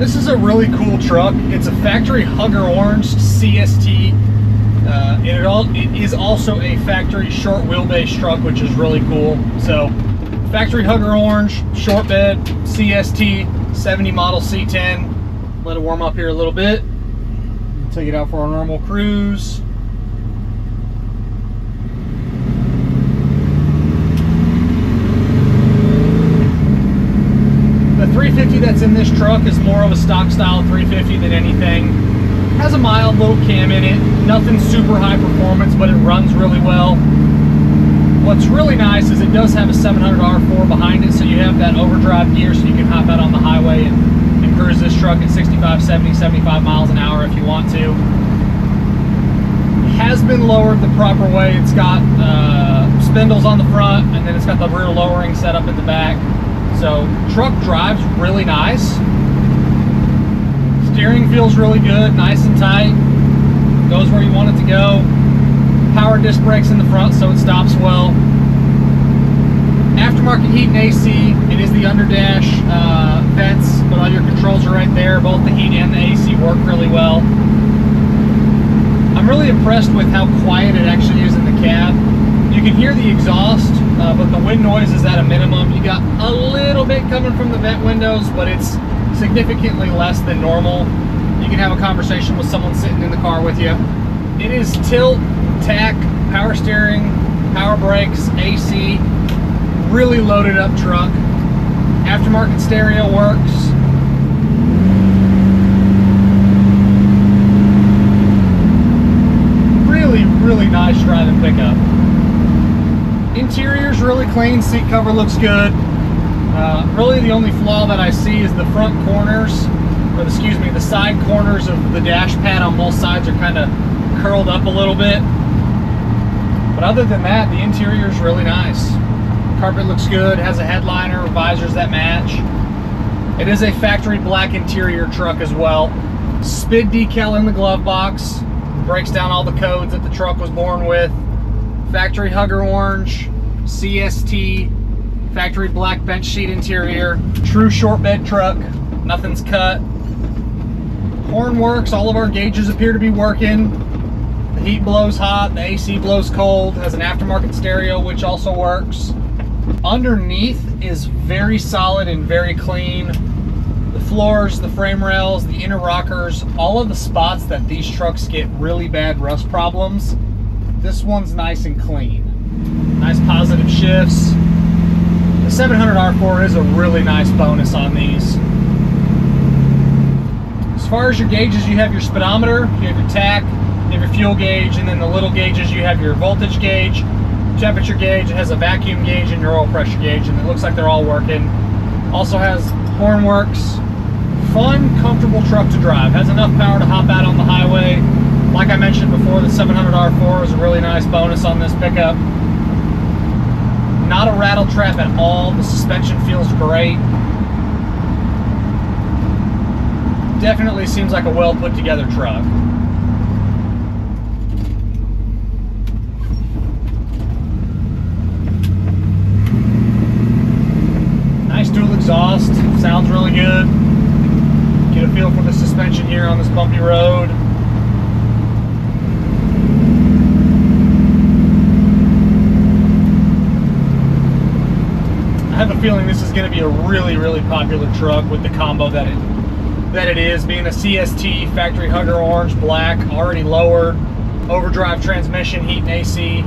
This is a really cool truck. It's a factory Hugger Orange CST. It is also a factory short wheelbase truck, which is really cool. So, factory Hugger Orange, short bed, CST, 70 model C10. Let it warm up here a little bit. Take it out for a normal cruise. The 350 that's in this truck is more of a stock style 350 than anything. Has a mild little cam in it, nothing super high performance, but it runs really well. What's really nice is it does have a 700 R4 behind it, so you have that overdrive gear so you can hop out on the highway and cruise this truck at 65, 70, 75 miles an hour if you want to. It has been lowered the proper way. It's got spindles on the front, and then it's got the rear lowering set up at the back. So truck drives really nice. Steering feels really good, nice and tight. Goes where you want it to go. Power disc brakes in the front so it stops well. Aftermarket heat and AC. It is the underdash vents, but all your controls are right there. Both the heat and the AC work really well. I'm really impressed with how quiet it actually is in the cab. You can hear the exhaust, but the wind noise is at a minimum. You got a little bit coming from the vent windows, but it's significantly less than normal. You can have a conversation with someone sitting in the car with you. It is tilt, tack, power steering, power brakes, AC, really loaded up truck. Aftermarket stereo works. Really nice driving pickup. Interior's really clean, seat cover looks good. Really the only flaw that I see is the front corners, or excuse me, the side corners of the dash pad on both sides are kind of curled up a little bit. But other than that, the interior is really nice. Carpet looks good, has a headliner, visors that match. It is a factory black interior truck as well. SPID decal in the glove box. Breaks down all the codes that the truck was born with. Factory Hugger Orange, CST, factory black bench seat interior. True short bed truck, nothing's cut. Horn works, all of our gauges appear to be working. The heat blows hot, the AC blows cold, has an aftermarket stereo which also works. Underneath is very solid and very clean. The floors, the frame rails, the inner rockers, all of the spots that these trucks get really bad rust problems, this one's nice and clean. Nice positive shifts. The 700 R4 is a really nice bonus on these. As far as your gauges, you have your speedometer, you have your tach, you have your fuel gauge, and then the little gauges, you have your voltage gauge, temperature gauge, it has a vacuum gauge and your oil pressure gauge, and it looks like they're all working. Also has horn works. Fun, comfortable truck to drive. Has enough power to hop out on the highway. Like I mentioned before, the 700 R4 is a really nice bonus on this pickup. Not a rattle trap at all. The suspension feels great. Definitely seems like a well put together truck. Nice dual exhaust. Sounds really good. Get a feel for the suspension here on this bumpy road. I have a feeling this is going to be a really popular truck with the combo that it is, being a CST factory Hugger Orange black, already lowered, overdrive transmission, heat and AC.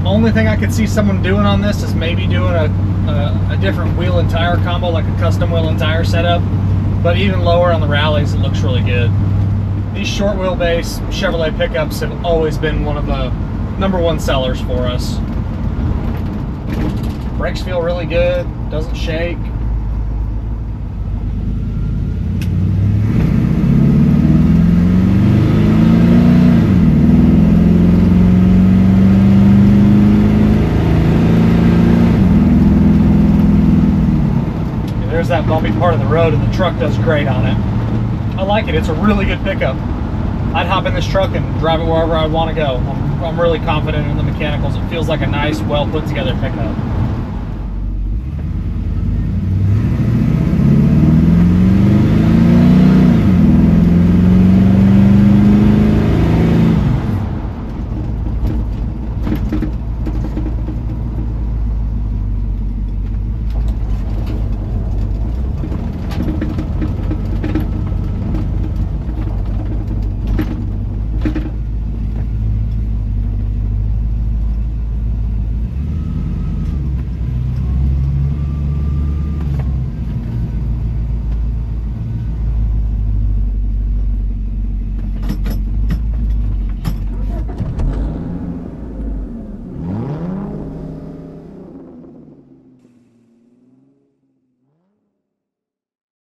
Only thing I could see someone doing on this is maybe doing a different wheel and tire combo, like a custom wheel and tire setup. But even lower on the rallies, it looks really good. These short wheelbase Chevrolet pickups have always been one of the #1 sellers for us. Brakes feel really good, doesn't shake. There's that bumpy part of the road, and the truck does great on it. I like it. It's a really good pickup. I'd hop in this truck and drive it wherever I want to go. I'm really confident in the mechanicals. It feels like a nice, well put together pickup.